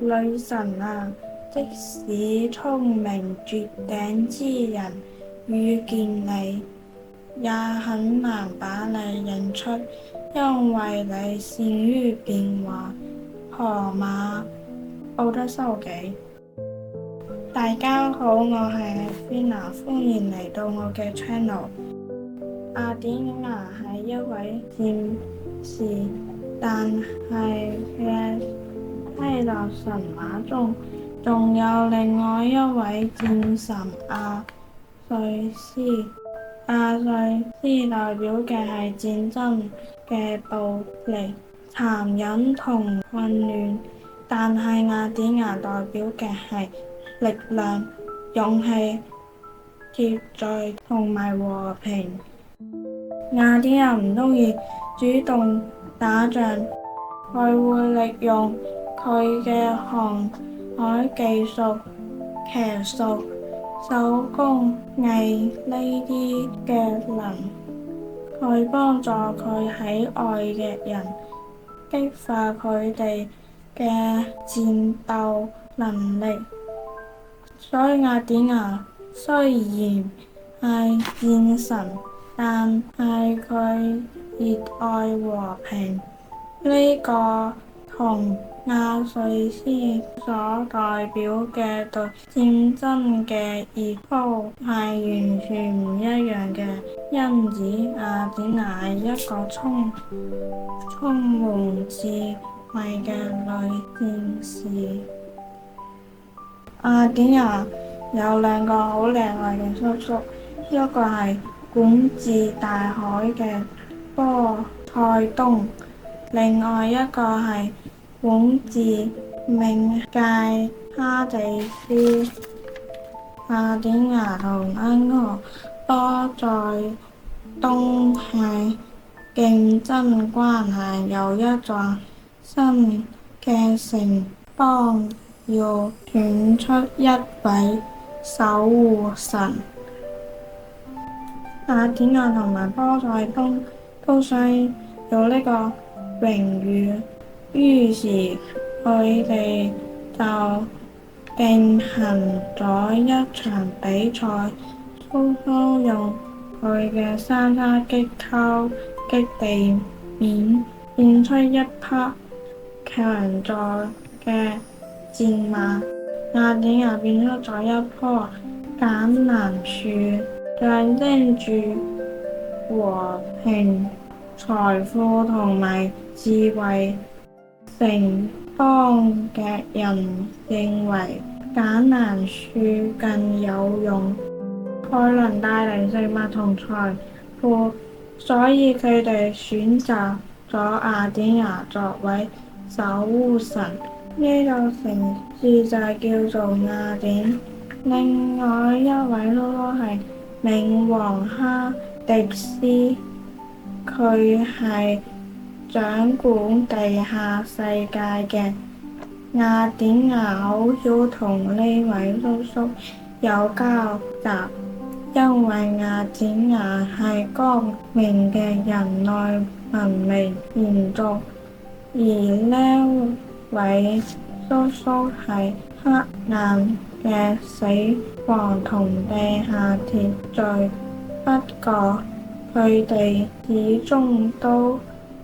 女神啊，即使聰明絕頂之人遇見你，也很難把你認出，因為你善於變化。河馬奧德修己。大家好，我係 Fina，歡迎嚟到我嘅 channel。雅典娜係一位戰士，但係嘅希臘神話中，仲有另外一位戰神阿瑞斯。阿瑞斯代表嘅係戰爭嘅暴力、殘忍同混亂，但係雅典娜代表嘅係力量、勇氣、秩序同埋和平。雅典娜唔鍾意主動打仗，佢會利用佢嘅航海技術、騎術、手工藝呢啲嘅去幫助佢喺外嘅人，激發佢哋嘅戰鬥能力。所以雅典娜雖然係戰神，但係佢熱愛和平。呢個同阿瑞斯所代表嘅對戰爭嘅熱衷係完全唔一樣嘅，因此雅典娜係一個充滿智慧嘅女戰士。雅典娜有兩個好厲害嘅叔叔，一個係管治大海嘅波塞冬，另外一個係管治冥界哈迪斯。雅典娜同安哥波塞冬係競爭關係，有一座新嘅城邦要選出一位守護神。雅典娜同埋波塞冬都想有呢個榮譽，於是佢哋就進行咗一場比賽。蘇蘇用佢嘅三叉戟敲擊地面，變出一匹強壯嘅戰馬。雅典娜變出咗一棵橄欖樹，象徵住和平、財富同埋智慧。城邦嘅人認為橄欖樹更有用，佢能帶嚟食物同財富，所以佢哋選擇咗雅典娜作為守護神。呢個城市就叫做雅典。另外一位叔叔係冥王哈迪斯，佢係掌管地下世界嘅。雅典娜好少同呢位叔叔有交集，因為雅典娜係光明嘅人類文明延續，而呢位叔叔係黑暗嘅死亡同地下秩序。不過佢哋始終都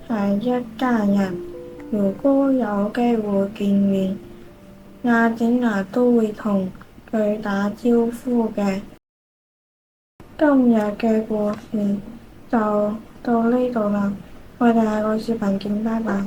係一家人，如果有機會見面，雅典娜都會同佢打招呼嘅。今日嘅故事就到呢度啦，我哋下個視頻見，拜拜。